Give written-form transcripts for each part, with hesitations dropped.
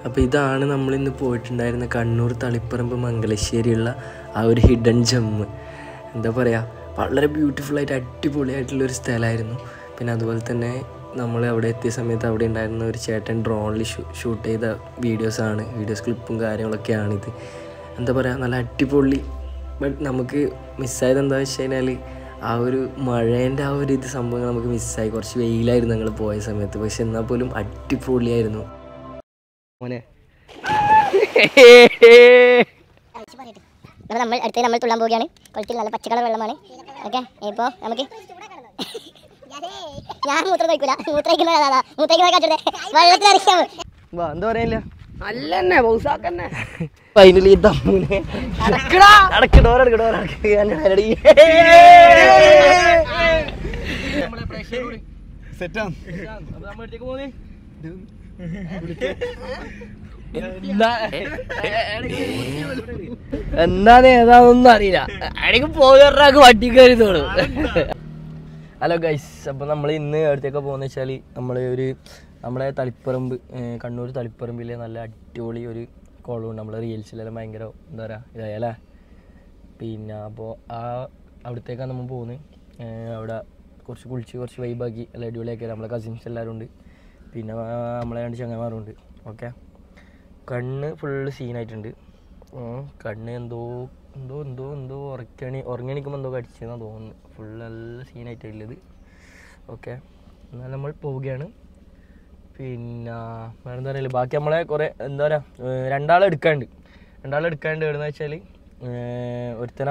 അപ്പോൾ ഇതാണ് നമ്മളിന്ന് പോയിട്ടുണ്ടായിരുന്ന കണ്ണൂർ തളിപ്പറമ്പ് മംഗലശ്ശേരിയുള്ള ആ ഒരു ഹിഡൻ ജെമ്മ്. എന്താ പറയുക, വളരെ ബ്യൂട്ടിഫുള്ളായിട്ട് അടിപൊളിയായിട്ടുള്ളൊരു സ്ഥലമായിരുന്നു. പിന്നെ അതുപോലെ തന്നെ നമ്മൾ അവിടെ എത്തിയ സമയത്ത് അവിടെ ഉണ്ടായിരുന്ന ഒരു ചേട്ടൻ ഡ്രോണിൽ ഷൂട്ട് ചെയ്ത വീഡിയോസ് ക്ലിപ്പും കാര്യങ്ങളൊക്കെയാണിത്. എന്താ പറയുക, നല്ല അടിപൊളി. ബട്ട് നമുക്ക് മിസ്സായത് എന്താ വെച്ച് കഴിഞ്ഞാൽ ആ ഒരു മഴേൻ്റെ ആ ഒരു സംഭവങ്ങൾ നമുക്ക് മിസ്സായി. കുറച്ച് വെയിലായിരുന്നു ഞങ്ങൾ പോയ സമയത്ത്, പക്ഷെ എന്നാൽ പോലും അടിപൊളിയായിരുന്നു. മോനെ നമ്മൾ അടുത്ത് നമ്മൾ തുള്ളാൻ പോവുകയാണ്. കുളത്തിൽ നല്ല പച്ചക്കളർ വെള്ളമാണ്. ഓക്കെ, ഇപ്പോൾ നമുക്ക് ഞാൻ മൂത്രം കഴിക്കൂല, വെള്ളത്തിലറിയാമോ എന്താ പറയില്ല അല്ലെന്നെ ബൗസാക്കന്നെ ഫൈനലി തമ്മൂനെ എന്താണ് ഏതാണെന്നൊന്നും അറിയില്ല. അടിക്ക് പോകാറാക്ക് വട്ടി കയറി തോന്നും. ഹലോ ഗൈസ്, അപ്പോൾ നമ്മൾ ഇന്ന് അടുത്തേക്ക് പോകുന്ന വെച്ചാൽ നമ്മളെ തളിപ്പറമ്പ്, കണ്ണൂർ തളിപ്പറമ്പിലെ നല്ല അടിപൊളി ഒരു കുളമുണ്ട്. നമ്മളെ റീൽസിലെല്ലാം ഭയങ്കര എന്താ പറയുക ഇതായല്ലേ. പിന്നെ അപ്പോൾ അവിടത്തേക്കാണ് നമ്മൾ പോകുന്നത്. അവിടെ കുറച്ച് വൈബാക്കി നല്ല അടിപൊളിയാക്കി നമ്മളെ കസിൻസ് എല്ലാവരും ഉണ്ട്. പിന്നെ നമ്മളെ രണ്ട് ചങ്ങന്മാരുണ്ട്. ഓക്കെ, കണ്ണ് ഫുള്ള് സീനായിട്ടുണ്ട്. കണ്ണ് എന്തോ ഉറങ്ങിണിക്കുമ്പോൾ എന്തോ കടിച്ചതെന്നാണ് തോന്നുന്നു. ഫുള്ള് നല്ല സീനായിട്ടുള്ളത്. ഓക്കെ, എന്നാൽ നമ്മൾ പോവുകയാണ്. പിന്നെ വേറെ എന്താ പറയുക, ബാക്കി നമ്മളെ കുറേ എന്താ പറയുക രണ്ടാളെടുക്കാണ്ട് എവിടെയെന്ന് വെച്ചാൽ ഒരുത്തന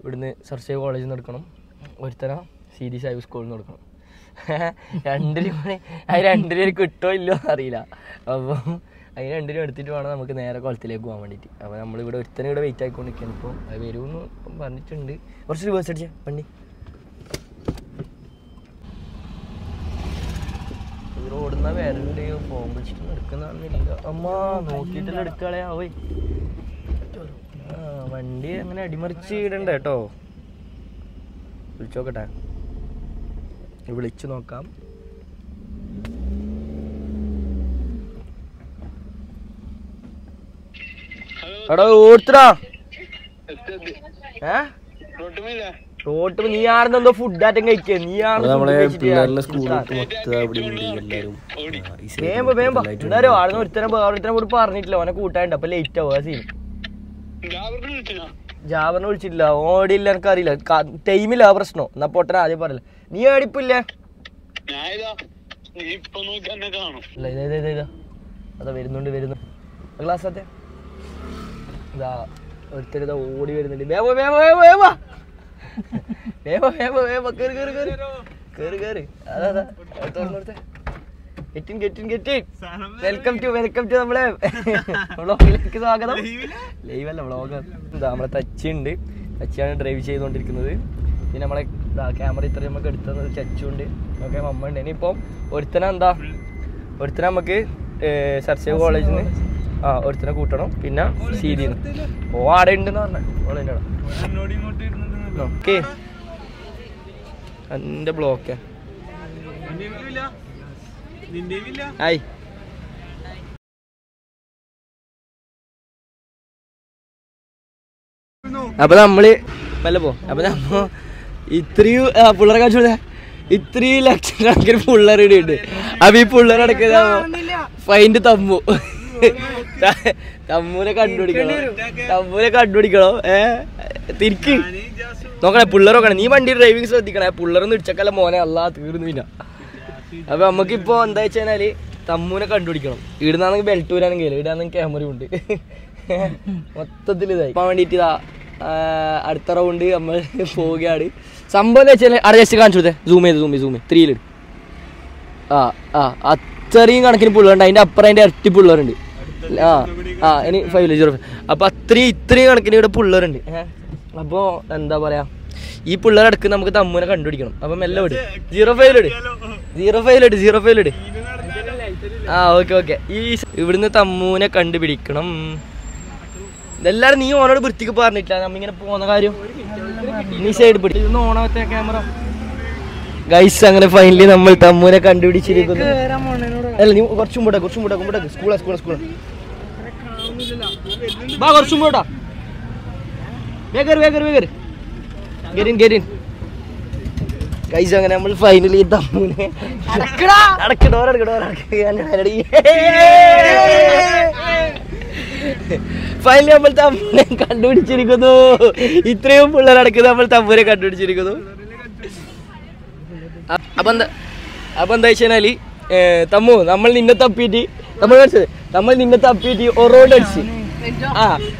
ഇവിടുന്ന് സർസേവ് കോളേജിൽ നിന്ന് എടുക്കണം, ഒരുത്തന CD സാഹിബ് സ്കൂളിൽ നിന്ന് എടുക്കണം. രണ്ടിനും കിട്ടോ ഇല്ലോ എന്നറിയില്ല. അപ്പം അതിന് രണ്ടിനും എടുത്തിട്ട് വേണം നമുക്ക് നേരെ കുളത്തിലേക്ക് പോകാൻ വേണ്ടിയിട്ട്. അപ്പോൾ നമ്മളിവിടെ ഒരുത്തനെ ഇവിടെ വെയിറ്റ് ആയിക്കൊണ്ടിരിക്കുകയാണ്. ഇപ്പോൾ അത് വരുമെന്ന് പറഞ്ഞിട്ടുണ്ട്. കുറച്ച് റിവേഴ്സ് അടിച്ചേ വണ്ടി. റോഡിൽ വരണ്ട് ഫോൺ വിളിച്ചിട്ട് എടുക്കുന്നതാണെന്നില്ല. അമ്മ നോക്കിയിട്ടല്ല എടുക്കാളെ പോയി. വണ്ടി അങ്ങനെ അടിമറിച്ച് ഇടണ്ട കേട്ടോ. വിളിച്ചു നോക്കട്ടെ, വിളിച്ചു നോക്കാം. എടാ ഓർത്തടാ, റോട്ട് നീ ആണെന്നെന്തോ ഫുഡാറ്റം കഴിക്കുക. നീ ആണെന്നോ ഒരുത്തനെ കൂടി പറഞ്ഞിട്ടില്ല, ഓനെ കൂട്ടാണ്ട്. അപ്പൊ ലേറ്റ് ആവുക സീൻ. ജാബറിനെ വിളിച്ചിട്ടില്ല, ഓടിയില്ല, എനിക്കറിയില്ല. ടൈമില്ല പ്രശ്നം. എന്നാ പൊട്ടന ആദ്യം പറയില്ല. നീ ഏടിപ്പില്ലേ? അതാ വരുന്നുണ്ട് ക്ലാസ് അതെ. ഇതാ ഒരുത്തരിതാ ഓടി വരുന്നുണ്ട്. കേറി അതാ വെൽക്കം ടു നമ്മളെ വ്ളോഗിലേക്ക് സ്വാഗതം. ലൈവല്ല വ്ളോഗ്. എന്താ നമ്മളെ തച്ചുണ്ട്, തച്ചാണ് ഡ്രൈവ് ചെയ്തുകൊണ്ടിരിക്കുന്നത്. പിന്നെ നമ്മളെ ക്യാമറ ഇത്രയും നമുക്ക് എടുത്തത് ചച്ചുണ്ട്. ഓക്കെ, മമ്മ ഉണ്ട്. ഇനിയിപ്പം ഒരുത്തന നമുക്ക് സർസേവ് കോളേജിൽ നിന്ന് ഒരുത്തനെ കൂട്ടണം. പിന്നെ സീരിന്ന് ആടെ ഉണ്ടെന്ന് പറഞ്ഞ ഓക്കെ. എന്റെ ബ്ലോക്ക് ആയി. അപ്പൊ നമ്മള് മെല്ലെ അപ്പൊ നമ്മ ഇത്രയും പിള്ളേരെ കാണിച്ചു ഇത്രയും ലക്ഷക്കണക്കിന് പിള്ളേരുടെ ഉണ്ട്. അപ്പൊ ഈ പിള്ളേരടക്ക ഫൈൻഡ് തമ്മൂനെ കണ്ടുപിടിക്കണോ? തിരിക്ക് നോക്കണേ, പിള്ളേർ നോക്കണേ. നീ വണ്ടി ഡ്രൈവിങ് ശ്രദ്ധിക്കണേ. പിള്ളേരൊന്നും ഇടിച്ചക്കല്ല മോനെ, അല്ലാ തീർന്നു. പിന്നെ അപ്പൊ നമുക്കിപ്പോ എന്താ വെച്ച് കഴിഞ്ഞാല് തമ്മൂനെ കണ്ടുപിടിക്കണം. ഇടുന്നാണെങ്കിൽ ബെൽറ്റ് ഊരാണെങ്കിൽ ഇടാണെങ്കിൽ ക്യാമറയും ഉണ്ട്. മൊത്തത്തിൽ ഇതായി പോകാൻ വേണ്ടിട്ട് അടുത്ത റൗണ്ട് നമ്മൾ പോവുകയാണ്. സംഭവം എന്താ വെച്ചാൽ അവിടെ ജസ്റ്റ് കാണിച്ചു കൊടുത്തേ. സൂം ചെയ്ത് 3 അത്രയും കണക്കിന് പിള്ളേരുണ്ട്. അതിന്റെ അപ്പുറം അതിന്റെ ഇരട്ടി പിള്ളേരുണ്ട്. ഇനി 505. അപ്പൊ ഇത്രയും കണക്കിന് ഇവിടെ പിള്ളേരുണ്ട്. അപ്പൊ എന്താ പറയാ, ഈ പിള്ളേരടക്ക് നമുക്ക് തമ്മൂനെ കണ്ടുപിടിക്കണം. അപ്പം എല്ലാം ഇട് 05 ഇട്. ഓക്കെ. ഈ ഇവിടുന്ന് തമ്മൂനെ കണ്ടുപിടിക്കണം. എല്ലാരും നീ ഓനോട് വൃത്തിക്ക് പറഞ്ഞിട്ടില്ല നമ്മിങ്ങനെ പോകുന്ന കാര്യം. നീ സൈഡ് പിടി. ഇതൊന്ന് ഓണാവത്തെ ക്യാമറ. ഗൈസ് അങ്ങനെ ഫൈനലി നമ്മൾ തമ്മൂനെ കണ്ടുപിടിച്ചിരിക്കുന്നു. അല്ല നീ കുറച്ചും കൂടെ സ്കൂളാ ബാ കുറച്ചും കൂടാ വേഗം ഗെരിൻ ഗൈസ് അങ്ങനെ നമ്മൾ ഫൈനലി തമ്മൂനെ ഫൈനലി നമ്മൾ തമ്മൂനെ കണ്ടുപിടിച്ചിരിക്കുന്നു. ഇത്രയും പിള്ളേരടക്കുന്നത് നമ്മൾ തമ്മൂനെ കണ്ടുപിടിച്ചിരിക്കുന്നു. അപ്പൊ എന്താ വെച്ചാല് തമ്മു നമ്മൾ നിന്നെ തപ്പിയിട്ട് ഒറോണ്ട് അടിച്ച്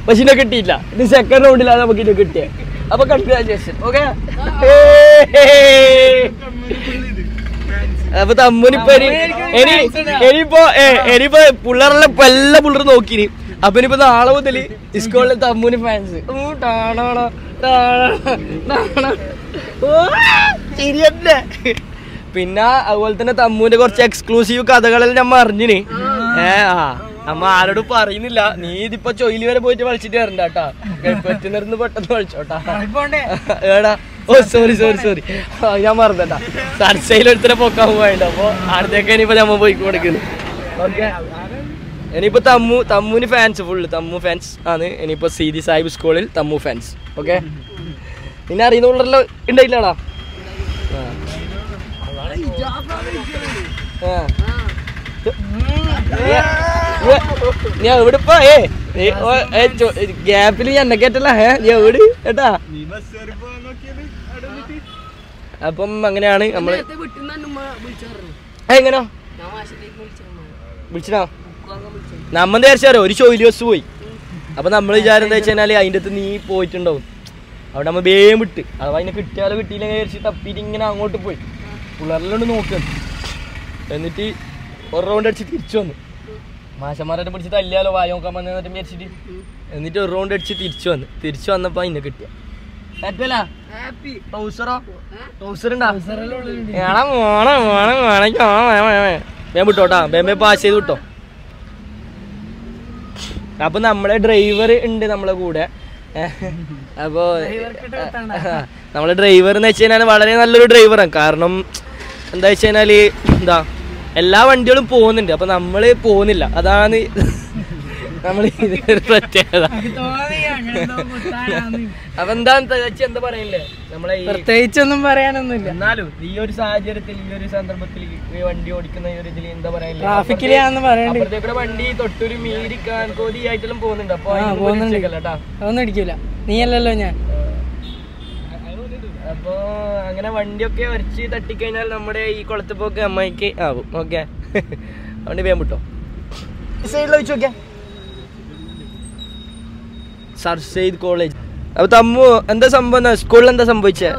പക്ഷെ ഇന്നെ കിട്ടിയില്ല. ഇത് സെക്കൻഡ് റൗണ്ടിലാണ് നമുക്ക് ഇന്നെ കിട്ടിയത്. അപ്പൊ കൺഗ്രാജുലേഷൻ. ഓക്കെ അപ്പൊ തമ്മുനിപ്പോ ഇനിയിപ്പോ പിള്ളേരെല്ലാം എല്ലാ പിള്ളേരും നോക്കിനി. അപ്പൊ ഇനിയിപ്പോ നാളെ മുതൽ സ്കൂളിലെ തമ്മുനി ഫാൻസ് ശരിയല്ലേ. പിന്നെ അതുപോലെ തന്നെ തമ്മൂന്റെ കുറച്ച് എക്സ്ക്ലൂസീവ് കഥകളെല്ലാം നമ്മ അറിഞ്ഞിന്. നമ്മ ആരോടും പറയുന്നില്ല. നീ ഇതിപ്പോ ചൊയില് വരെ പോയിട്ട് കളിച്ചിട്ട് വരണ്ട കേട്ടാ. പറ്റുന്നിരുന്ന് പെട്ടെന്ന് കളിച്ചോട്ടാ. ഏടാ ഓ സോറി ഞാൻ മറന്നട്ടാ. സർച്ചയിലെടുത്തിനെ പൊക്കാൻ പോയിണ്ട്. അപ്പൊ അടുത്തേക്ക് ഇനിയിപ്പോ നമ്മ പോയി കൊടുക്കുന്നു. ഓക്കെ ഇനിയിപ്പോ തമ്മൂന് ഫാൻസ് ഫുള്ള് തമ്മു ഫാൻസ് ആണ്. ഇനിയിപ്പോ സീതി സാഹിബ് സ്കൂളിൽ തമ്മു ഫാൻസ്. ഓക്കെ പിന്നെ അറിയുന്നുള്ളല്ലോ ഉണ്ടായില്ലടാ. ഞാൻ എവിടെ ഗ്യാപ്പില് എന്നെ കേട്ടല്ല നീ എവിടെ കേട്ടാ. അപ്പം അങ്ങനെയാണ് നമ്മള് എങ്ങനോ വിളിച്ചോ നമ്മ വിചാരിച്ചാരോ ഒരു ചോയില് ബസ് പോയി. അപ്പൊ നമ്മള് വിചാരം എന്താ വെച്ചാല് അതിൻ്റെ അടുത്ത് നീ പോയിട്ടുണ്ടാവും. അവിടെ നമ്മ വേഗം വിട്ട് അത് അതിനെ കിട്ടിയാലോ കിട്ടിയില്ലെങ്കിൽ വിചാരിച്ച് തപ്പിയിട്ട് ഇങ്ങനെ അങ്ങോട്ട് പോയി പിള്ളേരെല്ലാം നോക്കുന്നു. എന്നിട്ട് ഒരു റൗണ്ട് അടിച്ച് തിരിച്ചു വന്നു. മാഷന്മാരെ പിടിച്ച് തല്ലിയാലോ വായ നോക്കാൻ വന്നിട്ട് വിചാരിച്ചിട്ട് എന്നിട്ട് ഒരു റൗണ്ട് അടിച്ച് തിരിച്ചു വന്നപ്പോ അതിനെ കിട്ടിയ വേം വിട്ടോട്ടാ വേം പാസ് ചെയ്ത് വിട്ടോ. അപ്പൊ നമ്മളെ ഡ്രൈവർ ഉണ്ട് നമ്മളെ കൂടെ. അപ്പോ നമ്മളെ ഡ്രൈവർ എന്ന് വെച്ച് കഴിഞ്ഞാൽ വളരെ നല്ലൊരു ഡ്രൈവറാണ്. കാരണം എന്താ വെച്ച് കഴിഞ്ഞാല് എല്ലാ വണ്ടികളും പോകുന്നുണ്ട്. അപ്പൊ നമ്മള് പോകുന്നില്ല. അതാണ് നമ്മൾ ഇതിനൊരു പ്രത്യേകത. അപ്പൊ എന്താ പറയില്ലേ നമ്മളെ പ്രത്യേകിച്ചൊന്നും പറയാനൊന്നുമില്ല. എന്നാലും ഈ ഒരു സാഹചര്യത്തിൽ ഈ ഒരു സന്ദർഭത്തിൽ വണ്ടി ഓടിക്കുന്ന ഈ ഒരു ഇതിൽ എന്താ പറയില്ലേ ട്രാഫിക്കിലാന്ന് പറയണ്ടേ. അപ്പുറത്തേക്കൂടെ വണ്ടി തൊട്ടൊരു മീരിക്കാൻ കോതിയായിട്ടെല്ലാം പോകുന്നുണ്ട്. അപ്പൊ അതൊന്നും അടിക്കൂല. നീയല്ലല്ലോ ഞാൻ. അപ്പൊ അങ്ങനെ വണ്ടിയൊക്കെ വരച്ച് തട്ടിക്കഴിഞ്ഞാൽ നമ്മുടെ ഈ കുളത്തുപോക്ക് അമ്മയ്ക്ക് ആവും. ഓക്കെ അതുകൊണ്ട് വേഗം വിട്ടോ. സൈഡിൽ വെച്ച് നോക്കിയാ സർ സെയ്ദ് കോളേജ്. അപ്പൊ തമ്മു എന്താ സംഭവം സ്കൂളിൽ എന്താ സംഭവിച്ചേ?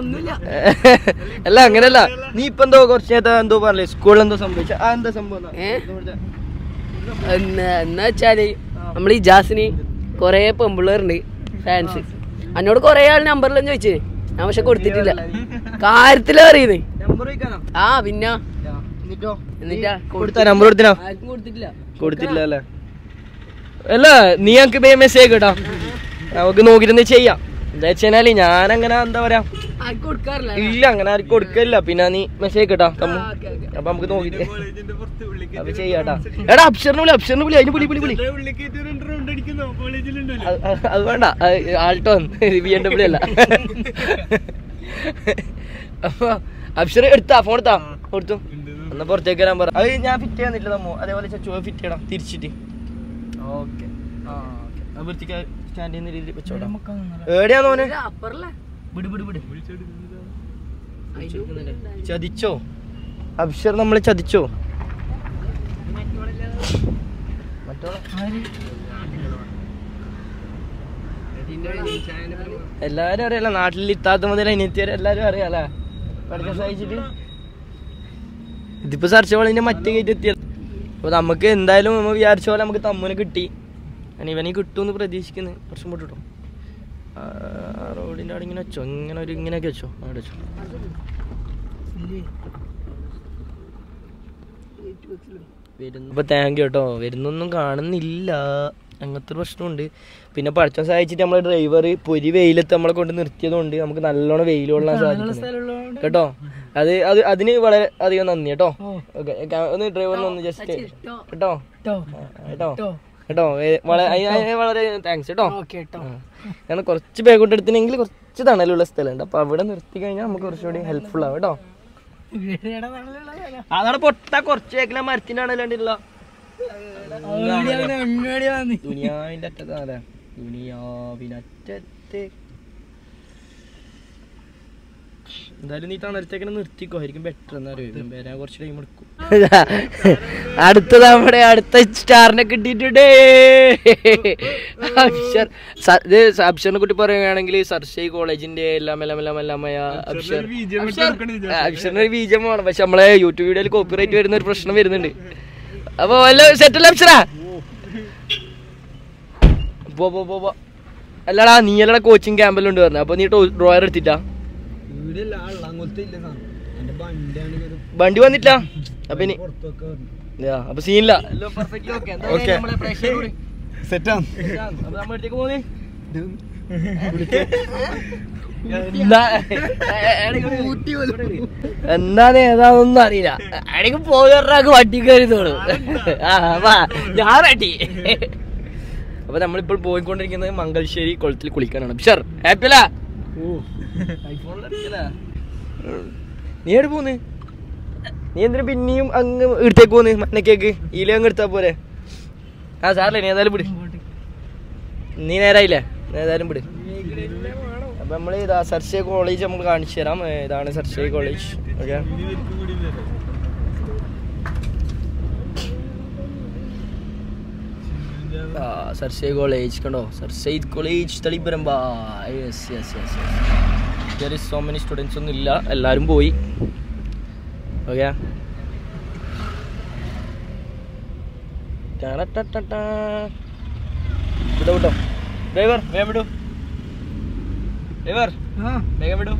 അല്ല അങ്ങനെയല്ല നീ ഇപ്പൊ എന്തോ കുറച്ച് എന്തോ പറഞ്ഞേ സ്കൂളിൽ എന്തോ സംഭവിച്ച എന്താ സംഭവം എന്നാ വെച്ചാല് നമ്മൾ ഈ ജാസിന് കൊറേ പെമ്പിള്ളേരുണ്ട് ഫാൻസ്. എന്നോട് കൊറേ ആൾ നമ്പറിലും ചോദിച്ചു. ഞാൻ പക്ഷെ കൊടുത്തിട്ടില്ല. കാര്യത്തിലാ അറിയുന്നേ. പിന്നെ കൊടുത്തില്ല അല്ലേ. അല്ല നീ ഞങ്ങക്ക് മെസ്സേജ് കേട്ടോ നമുക്ക് നോക്കിട്ട് ചെയ്യാം. എന്താ വെച്ചാല് ഞാനങ്ങനെ എന്താ പറയാ ഇല്ല അങ്ങനെ ആർക്കും കൊടുക്കില്ല. പിന്നെ നീ മെസ്സേജ് കേട്ടാ തമ്മു. അപ്പൊ നമുക്ക് നോക്കിട്ട് അപ്പൊ ചെയ്യാട്ടാ. എടാ അപ്ഷറിന് വിളി അതിന് വിളി അത് വേണ്ട. ആൾട്ടോ BMW അല്ല. അപ്പൊ അപ്ഷർ എടുത്താ ഫോൺ കൊടുത്തു എന്നാ പുറത്തേക്ക് വരാൻ പറ. അത് ഞാൻ ഫിറ്റ് ചെയ്യാന്നില്ല തമ്മു. അതേപോലെ ഫിറ്റ് ചെയ്യണം തിരിച്ചിട്ട്. ഓക്കെ സ്റ്റാൻഡ് ചെയ്യുന്ന രീതിയിൽ വെച്ചോടാ. എവിടെയാന്നോനെ ചതിച്ചോ അബ്ഷർ നമ്മളെ ചതിച്ചോ? എല്ലാരും അറിയാലോ നാട്ടിൽ ഇത്താത്ത മുതൽ അനിയത്തിയരെ എല്ലാരും അറിയാലേ പഠിക്കാൻ സഹായിച്ചിട്ട്. ഇതിപ്പോ സർച്ച പോലെ മറ്റേ കയറ്റി എത്തിയത്. അപ്പൊ നമുക്ക് എന്തായാലും നമ്മൾ വിചാരിച്ച പോലെ നമുക്ക് തമ്മിന് കിട്ടി. ഇവനെ കിട്ടുമെന്ന് പ്രതീക്ഷിക്കുന്നു. കുറച്ചും പോട്ട് കിട്ടും. റോഡിൻ്റെ അവിടെ ഇങ്ങനെ വെച്ചോ ഇങ്ങനെയൊക്കെ വെച്ചോ അവിടെ വെച്ചോ. ഇപ്പൊ താങ്ക് യു കേട്ടോ. വരുന്നൊന്നും കാണുന്നില്ല. അങ്ങനത്തെ ഒരു പ്രശ്നമുണ്ട്. പിന്നെ പഠിച്ചാൻ സഹായിച്ചിട്ട് നമ്മളെ ഡ്രൈവർ പൊരി വെയിലത്ത് നമ്മളെ കൊണ്ട് നിർത്തിയതുകൊണ്ട് നമുക്ക് നല്ലോണം വെയിൽ കൊള്ളാൻ സാധിക്കും കേട്ടോ. അതിന് വളരെ അധികം നന്ദി കേട്ടോ. ഓക്കെ, ഒന്ന് ഡ്രൈവറിന് ഒന്ന് ജസ്റ്റ് കേട്ടോ വളരെ താങ്ക്സ് കേട്ടോ. ഞാൻ കുറച്ച് ബാഗോട്ട് എടുത്തിനെങ്കിൽ കുറച്ച് തണലുള്ള സ്ഥലമുണ്ട്, അപ്പൊ അവിടെ നിർത്തി കഴിഞ്ഞാൽ നമുക്ക് കുറച്ചുകൂടി ഹെൽപ്ഫുൾ ആവും കേട്ടോ. അതാണ് പൊട്ട കുറച്ച് കേക്കില മരത്തിന്റെ ആണല്ലാണ്ടില്ല ദുനിയാവിന്റെ അറ്റത്താ ദുനിയാവിനറ്റത്തെ. എന്തായാലും നീ തണലത്തേക്ക് നിർത്തിക്കോ, ആയിരിക്കും ബെറ്റർ എന്നറിയാം. വരാൻ കുറച്ച് ടൈം എടുക്കും. അടുത്ത നമ്മുടെ അടുത്ത സ്റ്റാറിനെ കിട്ടിയിട്ടുണ്ട്. അബ്ഷറിനെ കുട്ടി പറയുകയാണെങ്കിൽ സർഷൈ കോളേജിന്റെ എല്ലാമയ അബ്ഷറിന് ഒരു ബീജമാണ്. പക്ഷെ നമ്മളെ യൂട്യൂബ് വീഡിയോയിൽ കോപ്പിറൈറ്റ് വരുന്ന ഒരു പ്രശ്നം വരുന്നുണ്ട്. അപ്പൊ സെറ്റല്ല അബ്ഷറാ? പോ അല്ലടാ, നീ അല്ലടാ കോച്ചിങ് ക്യാമ്പിലുണ്ട് പറഞ്ഞു. അപ്പൊ നീ ഡ്രോയർ എടുത്തിട്ടാ? വണ്ടി വന്നിട്ടില്ല. അപ്പൊ ഇനി അപ്പൊ സീനില്ല. എന്താണ് ഏതാണെന്നൊന്നും അറിയില്ല. അടയ്ക്ക് പോകാർക്ക് വണ്ടി കയറി തോന്നും. ഞാൻ റെഡി. അപ്പൊ നമ്മളിപ്പോൾ പോയിക്കൊണ്ടിരിക്കുന്നത് മംഗലശ്ശേരി കുളത്തിൽ കുളിക്കാനാണ്. ഷർ ഹാപ്പി അല്ല? നീ എവിടെ പോന്ന്? നീ എന്തിനാ പിന്നെയും അങ്ങ് എടുത്തേക്ക് പോന്ന്? മണ്ണക്കേക്ക് ഈല അങ്ങ് എടുത്താ പോരെ? ആ സാറല്ലേ, നീ ഏതായാലും വിട്. നീ നേരായില്ലേ? ഏതായാലും വിട്. അപ്പൊ നമ്മള് ഇതാ സർഷൈ കോളേജ് നമ്മൾ കാണിച്ചു തരാം. ഇതാണ് Sir Syed college. Okay, Sir Syed college കണ്ടോ? Sir Syed college Taliparamba. There is so many students ഒന്നും ഇല്ല, എല്ലാരും പോയി. ഓക്കെ, വിട്ടോ ഡ്രൈവർ, വേഗം വിടൂ. ഡ്രൈവർ വേഗം വിടൂ.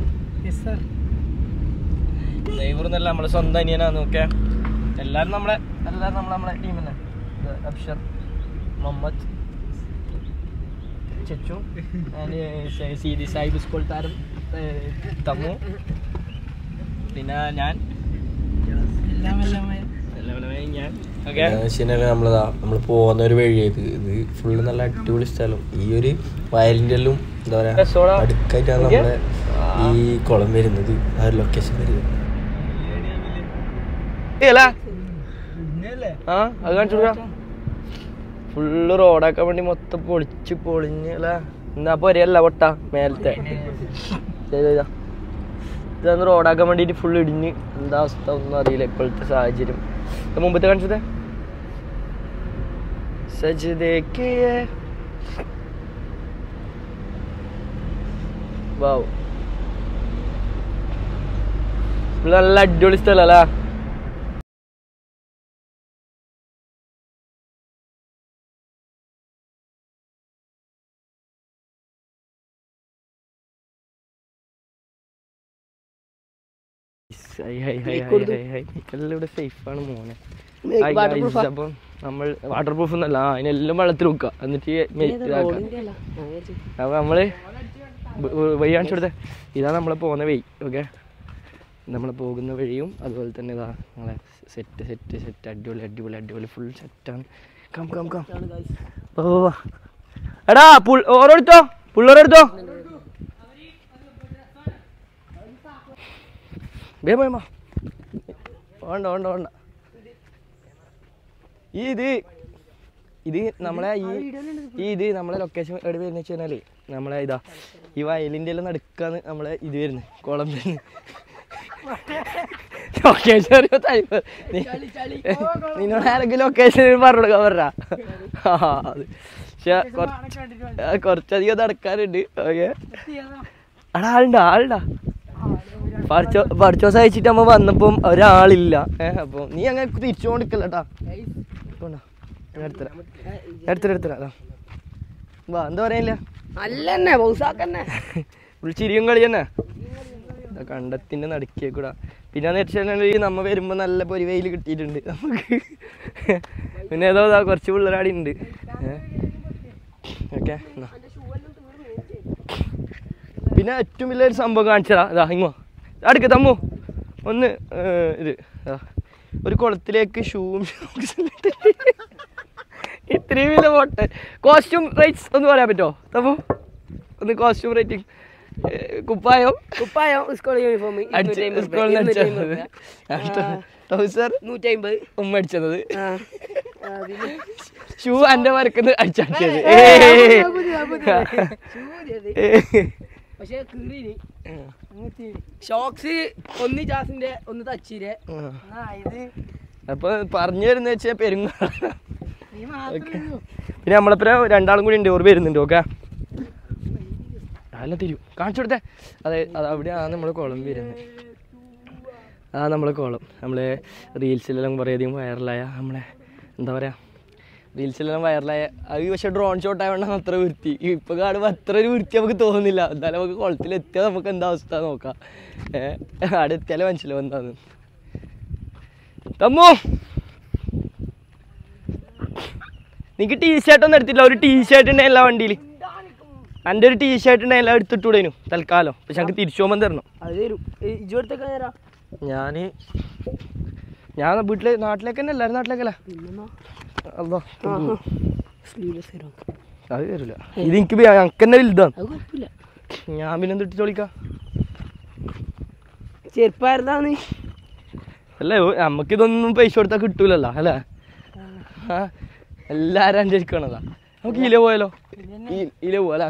ഡ്രൈവർ എന്നല്ല, നമ്മളെ സ്വന്തം അനിയനാന്ന്. ഓക്കെ, എല്ലാരും നമ്മളെ ടീം തന്നെ. അബ്ഷർ, മുഹമ്മദ്, ചച്ചു, സാഹിബ് സ്കൂൾ താരം തമ്മു, പിന്നെ ഞാൻ. നമ്മൾ പോകുന്ന ഒരു വഴി ഇത് ഫുള്ള് നല്ല അടിപൊളി സ്ഥലം. ഈ ഒരു വയലിൻ്റെ എല്ലാം എന്താ പറയാ അടുക്കായിട്ടാണ് നമ്മളെ ഈ കുളം വരുന്നത്, ആ ഒരു ലൊക്കേഷൻ വരുന്നത്. അത് കാണിച്ചു കൊടുക്കാം. ഫുള്ള് റോഡാക്കാൻ വേണ്ടി മൊത്തം പൊളിഞ്ഞ് അല്ല. എന്നാ പോരല്ല പൊട്ട മേലത്തെ ഇതൊന്ന് റോഡാക്കാൻ വേണ്ടിട്ട് ഫുള്ള് ഇടിഞ്ഞ്. എന്താ അവസ്ഥ ഒന്നും അറിയില്ല ഇപ്പോഴത്തെ സാഹചര്യം. മുമ്പത്തെ കാണിച്ചത് നല്ല അടിപൊളി സ്ഥലല്ലേ? ഇവിടെ സേഫാണ് മോനെ. അപ്പം നമ്മൾ വാട്ടർ പ്രൂഫ് ഒന്നല്ല, അതിനെല്ലാം വെള്ളത്തിൽ വെക്കുക. എന്നിട്ട് അപ്പൊ നമ്മള് വഴി കാണിച്ചു കൊടുത്തേ. ഇതാ നമ്മളെ പോകുന്ന വഴി. ഓക്കെ, നമ്മൾ പോകുന്ന വഴിയും അതുപോലെ തന്നെ ഇതാ നമ്മളെ സെറ്റ് അടിപൊളി ഫുൾ സെറ്റാണ്. കം എടാ ഓരോടുത്തോ പുള്ളോരെടുത്തോ വേണ്ട. ഇത് നമ്മളെ ഇത് നമ്മളെ ലൊക്കേഷൻ എവിടെ വരുന്ന വെച്ച് കഴിഞ്ഞാല് നമ്മളെ ഇതാ ഈ വയലിൻ്റെ എല്ലാം നടുക്കാന്ന് നമ്മളെ ഇത് വരുന്നത്, കുളം വരുന്നത്. ലൊക്കേഷൻ നിന്നോട് ആരെങ്കിലും ലൊക്കേഷൻ പറഞ്ഞു കൊടുക്കാൻ പറഞ്ഞാ? പക്ഷെ കുറച്ചധികം നടക്കാനുണ്ട്. ഓക്കെ, അവിടെ ആളുണ്ടാ പഠിച്ചോ സഹിച്ചിട്ട് നമ്മ വന്നപ്പം ഒരാളില്ല. അപ്പൊ നീ അങ്ങനെ തിരിച്ചു കൊടുക്കല്ലട്ടാ. എടുത്തരാ വാ. എന്താ പറയില്ല, ഫുൾ ചിരിയും കളി തന്നെ കണ്ടത്തിന്റെ നടുക്കിയേക്കൂടാ. പിന്നെന്ന് വെച്ചാൽ നമ്മ വരുമ്പോ നല്ല പൊരിവെയിൽ കിട്ടിയിട്ടുണ്ട് നമുക്ക്. പിന്നെ ഏതോ കുറച്ച് പിള്ളേരാടി ഉണ്ട്. ഓക്കെ, പിന്നെ ഏറ്റവും വലിയൊരു സംഭവം കാണിച്ചതാ. ഇതാ ഇങ്ങോ അടുക്ക് തമ്മു ഒന്ന് ഇത് ഒരു കുളത്തിലേക്ക് ഷൂവും ഇത്രയും വലിയ പോട്ടെ. കോസ്റ്റ്യൂം റേറ്റ്സ് ഒന്ന് പറയാൻ പറ്റുമോ തമ്മു? ഒന്ന് കോസ്റ്റ്യൂം റേറ്റിംഗ്. കുപ്പായം സ്കൂൾ യൂണിഫോം ട്രൗസർ 150 ഉമ്മ അടിച്ചത്. ഷൂ എൻ്റെ മരക്കുന്നത് അടിച്ചാക്കിയത്. പക്ഷേ ഷോക്സ് ഒന്ന് ജാസിന്റെ ഒന്ന് തച്ചിരെ. അപ്പൊ പറഞ്ഞു വരുന്ന വെച്ചാൽ പെരുങ്ങ. പിന്നെ നമ്മളെപ്പുറം രണ്ടാളും കൂടി ഉണ്ട്. ഓർ വരുന്നുണ്ട്. ഓക്കെ അല്ല തരൂ കാണിച്ചു കൊടുത്തേ. അതെ അവിടെയാണ് നമ്മളെ കുളം വരുന്നത്. നമ്മളെ കുളം നമ്മളെ റീൽസിലെല്ലാം കുറേയധികം വൈറലായ നമ്മളെ എന്താ പറയുക റീൽസിലെല്ലാം വൈറലായ അത്. പക്ഷേ ഡ്രോൺ ഷോട്ട് ആയതുകൊണ്ടാണ് അത്ര വൃത്തി. ഇപ്പോൾ കാണുമ്പോൾ അത്ര ഒരു വൃത്തി നമുക്ക് തോന്നുന്നില്ല. എന്തായാലും നമുക്ക് കുളത്തിലെത്തിയാൽ നമുക്ക് എന്താ അവസ്ഥ നോക്കാം. അവിടെ എത്തിയാലേ മനസ്സിലാവും എന്താന്ന്. തമ്മു നിനക്ക് ടീഷർട്ട് ഒന്നും എടുത്തില്ല? ഒരു ടീഷർട്ട് ഉണ്ടായില്ല വണ്ടിയിൽ. എൻ്റെ ഒരു ടീഷർട്ട് ഉണ്ടായില്ല, എടുത്തിട്ടൂടേനു തൽക്കാലം. പക്ഷെ ഞങ്ങൾക്ക് തിരിച്ചു പോകുമ്പോൾ തരണം. ഞാൻ വീട്ടില് നാട്ടിലേക്ക് തന്നെ എല്ലാവരും നാട്ടിലേക്കല്ല. അതോ അത് തരില്ല. ഇത് എനിക്ക് ഞങ്ങൾക്ക് തന്നെ വലുതാണ്. ഞാൻ പിന്നെ എന്തിട്ട് ചോളിക്കാം ചെറുപ്പായിരുന്നാണ്. അല്ലേ നമുക്കിതൊന്നും പൈസ കൊടുത്താൽ കിട്ടൂലല്ലോ അല്ലേ? എല്ലാരും അഞ്ചരിക്കണതാ. നമുക്ക് ഇല പോയാലോ? ഇല പോവാ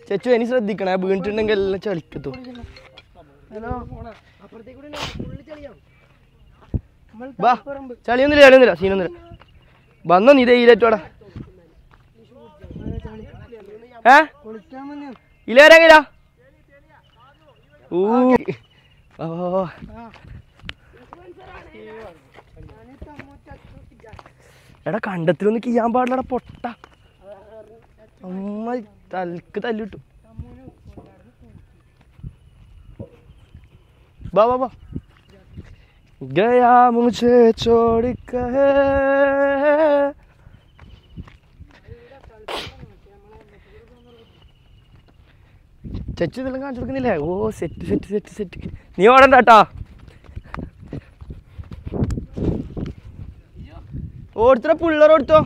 ചേച്ചു. ഇനി ശ്രദ്ധിക്കണേ, വീണിട്ടുണ്ടെങ്കിൽ എല്ലാം ചളിക്കത്തു. ബാ ചളിയൊന്നുമില്ല സീനൊന്നുമില്ല. വന്നോ നീ ഇതേറ്റോടാ. ഇല വരാങ്ങില്ല. എടാ കണ്ടത്തിലൊന്നും ചെയ്യാൻ പാടില്ലടാ പൊട്ട. അമ്മ തലക്ക് തല്ലിട്ടു. വാ വാ വാ. ഗയാ മുझे छोड़ के. ചച്ചു ഇതെല്ലാം കാണിച്ചു കൊടുക്കുന്നില്ലേ? ഓ സെറ്റ് സെറ്റ് സെറ്റ് സെറ്റ്. നീ ഓടണ്ട കേട്ടാ. ഓടുത്തോ പിള്ളേർ ഓടുത്തോ.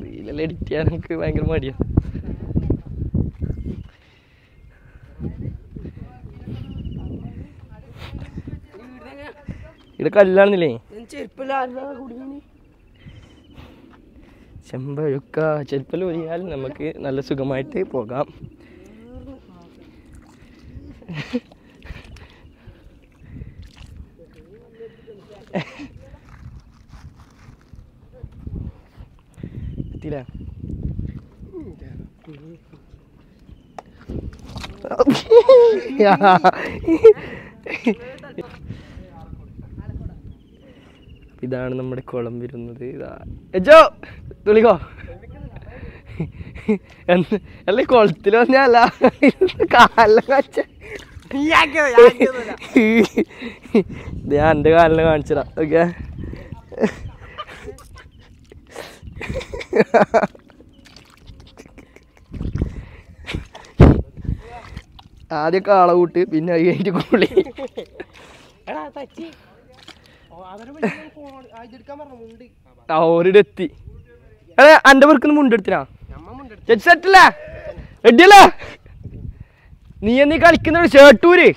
റീലെല്ലാം എഡിറ്റ് ചെയ്യാൻ എനിക്ക് ഭയങ്കര മടിയാ. ഇവിടെ കല്ലാണെന്നില്ലേ? ചെമ്പഴുക്ക ചെരുപ്പൽ ഒഴിയാൽ നമുക്ക് നല്ല സുഖമായിട്ട് പോകാം. എത്തിയില്ല. ഇതാണ് നമ്മുടെ കുളം വരുന്നത്. എജോ തുളിക്കോ അല്ലേ കുളത്തിൽ വന്നല്ല കാലിലെ കാച്ച. ഞാൻ എൻ്റെ കാലിനെ കാണിച്ചതാ. ഓക്കെ ആദ്യം കാള കൂട്ട് പിന്നെ അത് കഴിഞ്ഞിട്ട് കുളി. ഓരിടെ എത്തി. അതെ എൻ്റെ പേർക്കൊന്ന് മുണ്ടെടുത്തിനാ സെറ്റല്ലേ റെഡിയല്ലേ? നീ എന്നീ കളിക്കുന്ന ഷർട്ടൂര്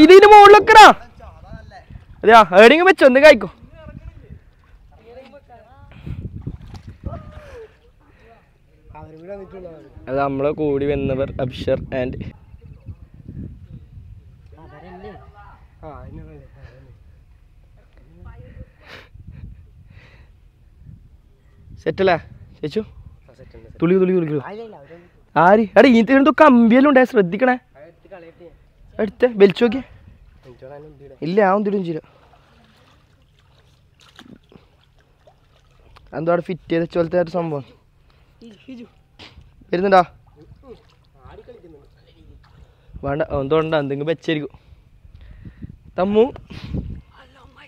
ഇതിന്റെ മുകളിലൊക്കെടാ. അതെയാ എവിടെയെങ്കിലും വെച്ചോ ഒന്ന് കഴിക്കോ. അത് നമ്മളെ കൂടി വന്നവർ അബ്ഷർ ആൻഡ് സെറ്റല്ലേ ചേച്ചു? തുളിക്കോ തുളിക്കോ തുളിക്കോ. ആര് എടാ ഇതിന് കമ്പിയെല്ലാം ഉണ്ടായ ശ്രദ്ധിക്കണേ. എടുത്ത് വലിച്ചു നോക്കിയേ. ഇല്ല ആ ഒന്നും ചെയ്യില്ല. എന്തോ അവിടെ ഫിറ്റ് ചെയ്ത പോലത്തെ ഒരു സംഭവം വരുന്നുണ്ടാ? വേണ്ട എന്തോണ്ട എന്തെങ്കിലും വെച്ചായിരിക്കും. തമ്മു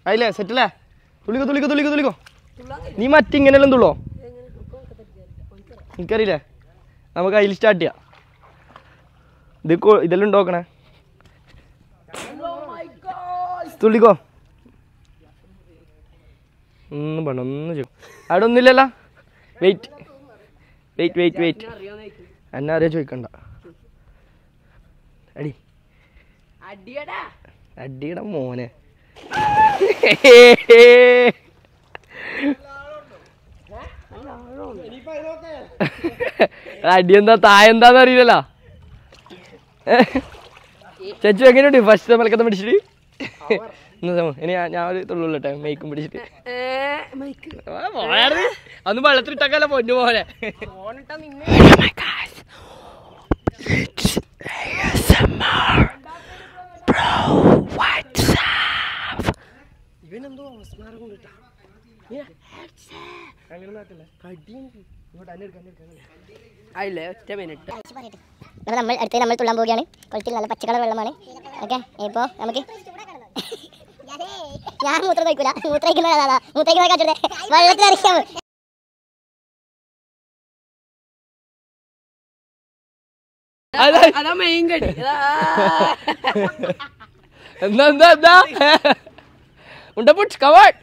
അതില്ലേ സെറ്റല്ലേ? തുള്ളിക്കോ തുള്ളിക്കോ തുള്ളിക്കോ തുള്ളിക്കോ. നീ മറ്റിങ്ങനെല്ലാം തുള്ളോ? എനിക്കറിയില്ലേ നമുക്ക് അതിൽ സ്റ്റാർട്ട് ചെയ്യാം. ഇതെല്ലാം ഉണ്ടോക്കണേ തുള്ളിക്കോ ഒന്നും വേണ്ട ഒന്നും ചെയ്യും അവിടെ ഒന്നുമില്ലല്ലോ. വെയിറ്റ് വെയിറ്റ് വെയിറ്റ് വെയിറ്റ് എന്നെ അറിയാൻ ചോദിക്കണ്ട. അടി അടിയുടെ മോനെ അടി എന്താ തായ എന്താന്ന് അറിയില്ലല്ലോ. ചേച്ചി എങ്ങനെയുണ്ട് ഫസ്റ്റ് മലക്കത്തം പിടിച്ചിട്ട്? ഇനി ഞാൻ ഒരു തുള്ളുള്ളട്ടെ മേക്കും പിടിച്ചിട്ട് അന്ന് വെള്ളത്തിലിട്ടൊക്കെ പൊന്നു പോലെ. ഇവനെന്തോ അവസ്മാരം കൊണ്ടിട്ടാ ആയില്ലേ ഒറ്റ മിനിറ്റ്. അപ്പോൾ നമ്മൾ തുള്ളാൻ പോവുകയാണ്. കുളത്തിൽ നല്ല പച്ചക്കളർ വെള്ളമാണ്. ഓക്കെ ഇപ്പോൾ നമുക്ക് ഞാൻ മൂത്രം കഴിക്കൂല. മൂത്രയ്ക്കുന്ന കാറ്റേ വെള്ളത്തിൽ അറിയാം. അതാ മെയിൻ കടി. എന്താ എന്താ എന്താ ഉണ്ടപ്പുട്ട് കവാട്ട്.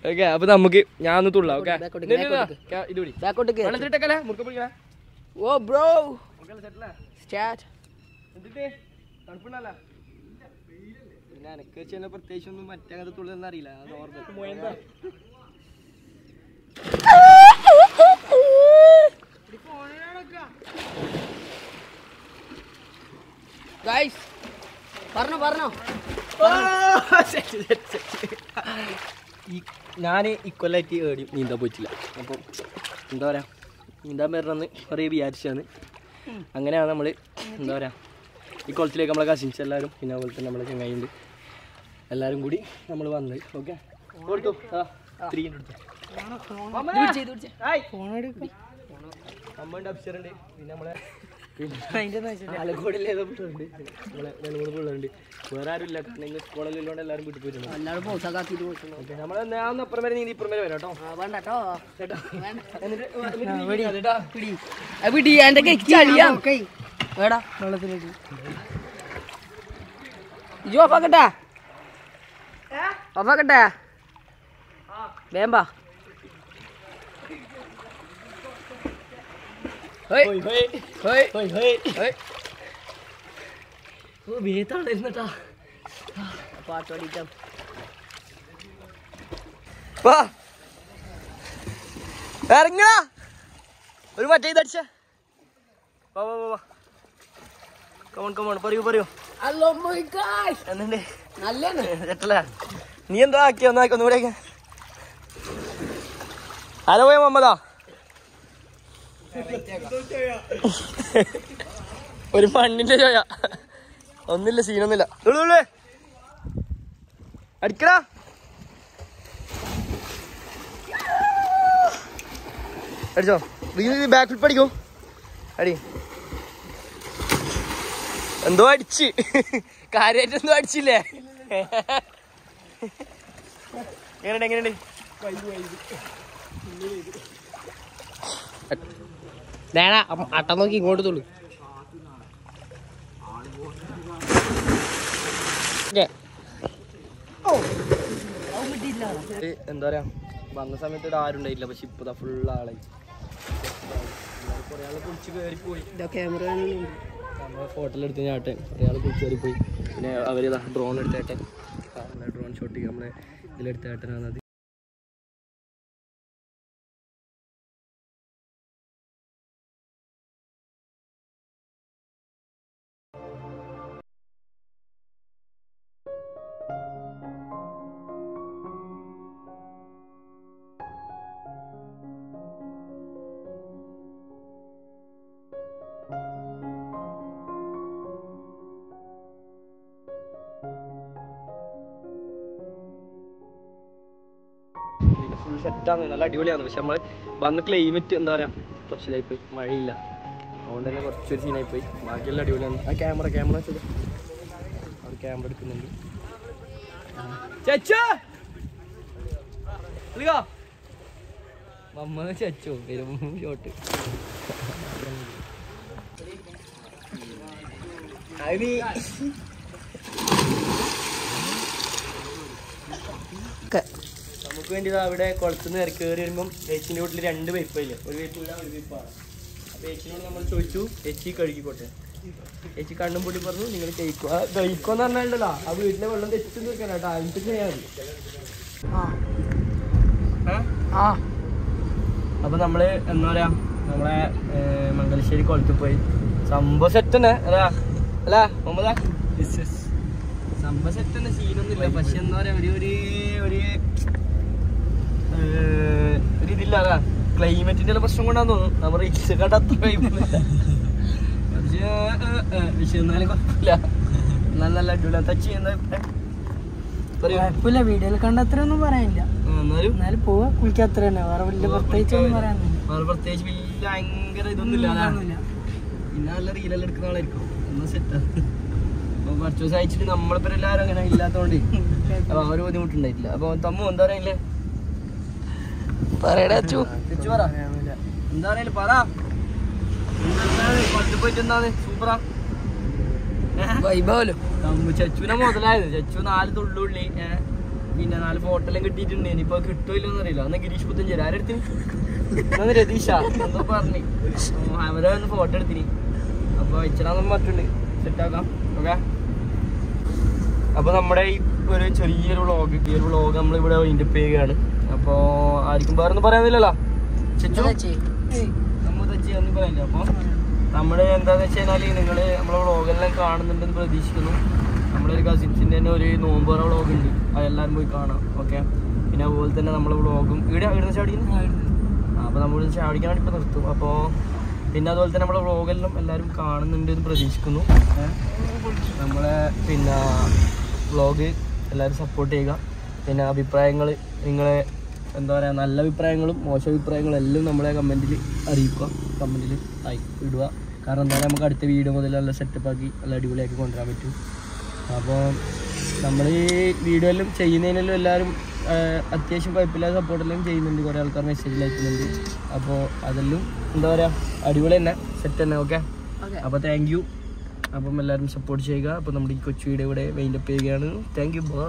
ഓക്കെ അപ്പൊ നമുക്ക് ഞാൻ ഒന്ന് തുള്ളാം. ഓക്കെ വെള്ളത്തിലിട്ടേക്കല്ലേ മുറുക്ക പിടിക്കണേ. ഓ ബ്രോ സ്റ്റാർട്ട്. തണുപ്പുണ്ടല്ല പിന്നെ എനക്ക് ചില പ്രത്യേകിച്ച് ഒന്നും മറ്റേ തുള്ളൊന്നും അറിയില്ല. ഗൈസ് പറഞ്ഞോ ഞാൻ ഇക്കൊല്ലായിട്ട് ഏടി നീന്താൻ പോയിട്ടില്ല. അപ്പം എന്താ പറയുക നീന്താൻ വരണമെന്ന് കുറേ വിചാരിച്ചാണ്. അങ്ങനെയാണ് നമ്മൾ എന്താ പറയുക ഈ കുളത്തിലേക്ക് നമ്മളെ കസിൻസ് എല്ലാവരും പിന്നെ അതുപോലെ തന്നെ നമ്മളെ ചങ്ങായിണ്ട് എല്ലാവരും കൂടി നമ്മൾ വന്നത്. ഓക്കെ കൊടുത്തു അമ്മണ്ട് അപ്സറുണ്ട് പിന്നെ നമ്മളെ ആലക്കോടിൽ ഏതോ പിള്ളേരുണ്ട്. നമ്മളെ 2-3 പിള്ളേരുണ്ട്. വേറെ ആരും ഇല്ല. കാരണം സ്കൂളിലുള്ളതുകൊണ്ട് എല്ലാവരും വീട്ടിൽ പോയിട്ടുണ്ട്. എല്ലാവരും പോസാക്കിട്ട് ഓക്കെ നമ്മളെ ഞാൻ അപ്പുറം വരെ നീന്തി ഇപ്പുറം വരെ വരാം കേട്ടോ. വേണ്ട കേട്ടോ എന്നിട്ട് പിടി എന്റെ ചളിയാ വേടാ വെള്ളത്തിലേക്ക് ഓഫാക്കട്ടെ ഓഫാക്കട്ടെ വേമ്പാ. പാട്ട് പഠിക്കാം. ഇറങ്ങ ഒരു മറ്റേ ഇതടിച്ച കമോൺ പറയൂ എന്നുണ്ട് ചേട്ടല്ല നീ എന്തോ ആക്കിയോ ഒന്നാക്കി ഒന്നുകൂടെ ഹലോ പോയ മമ്മതാ ഒരു മണ്ണിന്റെ ചോയ ഒന്നില്ല സീനൊന്നുമില്ല അടിക്കടാ. അടിച്ചോ ബാക്ക് ഫ്ലിപ്പ് അടിക്കോ അടി. എന്തോ അടിച്ച് കാര്യമായിട്ട് എന്തോ അടിച്ചില്ലേ. എങ്ങനെയുണ്ട് അട്ട നോക്കി ഇങ്ങോട്ട് തുള്ളു. എന്താ പറയാ വന്ന സമയത്ത് ആരും ഉണ്ടായില്ല. പക്ഷെ ഇപ്പൊ ഫുൾ ആളായി. കുറെ ആള് കുളിച്ച് കയറിപ്പോയി. ഫോട്ടോ എടുത്ത് ഞാട്ടെ കുറെ ആള് കുളിച്ച് കയറിപ്പോയി. പിന്നെ അവര് ഡ്രോൺ എടുത്തേട്ടെ ഡ്രോൺ ഷോട്ട് നമ്മളെ ഇതിലെടുത്തേട്ടനാണ്. ഫുൾ സെറ്റാണ് നല്ല അടിപൊളിയാണ്. പക്ഷെ നമ്മൾ വന്ന ക്ലൈമറ്റ് എന്താ പറയാ കുറച്ചിലായി പോയി. മഴയില്ല അതുകൊണ്ട് തന്നെ കുറച്ചൊരു സീനായി പോയി. ബാക്കിയെല്ലാം അടിപൊളിയാണ്. ആ ക്യാമറ വെച്ചത് അവർ ക്യാമറ എടുക്കുന്നുണ്ട്. മമ്മ ചച്ചോ വരും ഷോട്ട്. നമുക്ക് വേണ്ടി അവിടെ കുളത്തുനിന്ന് ഇറക്കി കയറി വരുമ്പം ചേച്ചിൻ്റെ വീട്ടിൽ 2 പൈപ്പില്ല, ഒരു പൈപ്പില്ല ഒരു പൈപ്പാണ്. അപ്പോൾ ചേച്ചിനോട് നമ്മൾ ചോദിച്ചു ചേച്ചി കഴുകിക്കോട്ടെ. ചേച്ചി കണ്ണും പൊട്ടി പറഞ്ഞു നിങ്ങൾ കഴിക്കുമെന്ന് പറഞ്ഞാലോ ആ വീട്ടിലെ വെള്ളം തെച്ചു തീർക്കാൻ കേട്ടോ, അതിന് ചെയ്യാൻ മതി. അപ്പോൾ നമ്മൾ എന്താ പറയുക നമ്മളെ മംഗലശ്ശേരി കുളത്തിൽ പോയി സംഭവം സെറ്റ് തന്നെ അല്ല അല്ല മുഹമ്മദ സംഭവം സെറ്റ് തന്നെ, സീനൊന്നുമില്ല. പക്ഷെ എന്താ പറയാ ഒരു ഇതില്ല ക്ലൈമറ്റിന്റെ പ്രശ്നം കൊണ്ടാന്ന് തോന്നുന്നു. നമ്മൾ റിക്സ് കണ്ട അത്ര പക്ഷെ എന്നാലും കുഴപ്പമില്ല, നല്ല നല്ല അടിപൊളി ടച്ച് ചെയ്യുന്ന കുഴപ്പമില്ല. വീഡിയോയിൽ കണ്ട അത്ര ഒന്നും പറയാനില്ല, എന്നാലും പോവാ കുളിക്കാൻ അത്ര തന്നെ. വേറെ വലിയ പ്രത്യേകിച്ചൊന്നും പറയാനില്ല. വേറെ പ്രത്യേകിച്ച് വലിയ ഭയങ്കര ഇതൊന്നും ഇല്ല. പിന്നെ നല്ല റീലെല്ലാം എടുക്കുന്ന ആളായിരിക്കും എന്നാ സെറ്റാ. അപ്പൊ കുറച്ച് ദിവസം അയച്ചിട്ട് നമ്മളിപ്പോ എല്ലാവരും അങ്ങനെ ഇല്ലാത്തോണ്ട് അപ്പൊ ആ ഒരു ബുദ്ധിമുട്ടുണ്ടായിട്ടില്ല. അപ്പൊ തമ്മു എന്താ പറയില്ലേ പറയടാ അച്ചു പറ എന്താ പറയല്ലേ പറ. കൊല്ലത്ത് പോയിട്ട് എന്താണ് സൂപ്പറാ വൈഭവല്ലോ. ചച്ചുവിനെ മുതലായത്. ചച്ചു 4 തുള്ളുള്ളി പിന്നെ 4 ഫോട്ടോല്ലാം കിട്ടിയിട്ടുണ്ട്. ഇനിയിപ്പോ കിട്ടുമല്ലോന്ന് അറിയില്ല. അന്ന് ഗിരീഷ് പുത്തഞ്ചേരി ആരെടുത്തിന് രതീഷ എന്തോ പറഞ്ഞു അവരെ ഒന്ന് ഫോട്ടോ എടുത്തിന്. അപ്പൊ അയച്ചിടാന്നും പറഞ്ഞിട്ടുണ്ട്, സെറ്റാക്കാം. ഓക്കെ, അപ്പൊ നമ്മുടെ ഈ ഒരു ചെറിയൊരു വ്ളോഗ് നമ്മളിവിടെ വൈൻഡപ്പ് ചെയ്യുകയാണ്. അപ്പൊ ആർക്കും വേറെ ഒന്നും പറയാനില്ലല്ലോ. ചച്ചു നമ്മ തച്ചി ഒന്നും പറയാനില്ല. അപ്പൊ നമ്മള് എന്താന്ന് വെച്ച് കഴിഞ്ഞാല് നിങ്ങള് നമ്മളെ വ്ളോഗെല്ലാം കാണുന്നുണ്ടെന്ന് പ്രതീക്ഷിക്കുന്നു. നമ്മളൊരു കസിൻസിന്റെ തന്നെ ഒരു നോമ്പുറ വ്ളോഗ് ഉണ്ട്, അതെല്ലാവരും പോയി കാണാം. ഓക്കെ, പിന്നെ അതുപോലെ തന്നെ നമ്മളെ വ്ളോഗും ഇവിടുന്ന് ചാടിക്കുന്നു. അപ്പോൾ നമ്മൾ ചാടിക്കാനാണ് ഇപ്പോൾ നിർത്തും. അപ്പോൾ പിന്നെ അതുപോലെ തന്നെ നമ്മളെ വ്ളോഗെല്ലാം എല്ലാവരും കാണുന്നുണ്ട് എന്ന് പ്രതീക്ഷിക്കുന്നു. നമ്മളെ പിന്നെ വ്ളോഗ് എല്ലാവരും സപ്പോർട്ട് ചെയ്യുക. പിന്നെ അഭിപ്രായങ്ങൾ നിങ്ങളെ എന്താ പറയുക നല്ല അഭിപ്രായങ്ങളും മോശം അഭിപ്രായങ്ങളും എല്ലാം നമ്മളെ കമൻറ്റിൽ അറിയിക്കുക, കമൻറ്റിൽ ഇടുക. കാരണം എന്തായാലും നമുക്ക് അടുത്ത വീഡിയോ മുതൽ നല്ല സെറ്റപ്പാക്കി നല്ല അടിപൊളിയാക്കി കൊണ്ടുവരാൻ പറ്റും. അപ്പോൾ നമ്മൾ ഈ വീഡിയോ എല്ലാം ചെയ്യുന്നതിനെല്ലാം എല്ലാവരും അത്യാവശ്യം കുഴപ്പമില്ലാതെ സപ്പോർട്ടെല്ലാം ചെയ്യുന്നുണ്ട്. കുറേ ആൾക്കാർ മെസ്സേജിൽ അയക്കുന്നുണ്ട്. അപ്പോൾ അതെല്ലാം എന്താ പറയുക അടിപൊളി തന്നെ, സെറ്റ് തന്നെ. ഓക്കെ, അപ്പോൾ താങ്ക് യു. അപ്പം എല്ലാവരും സപ്പോർട്ട് ചെയ്യുക. അപ്പോൾ നമ്മുടെ ഈ കൊച്ചു വീഡിയോ ഇവിടെ വൈൻഡപ്പ് ചെയ്യുകയാണ്. Thank you, by.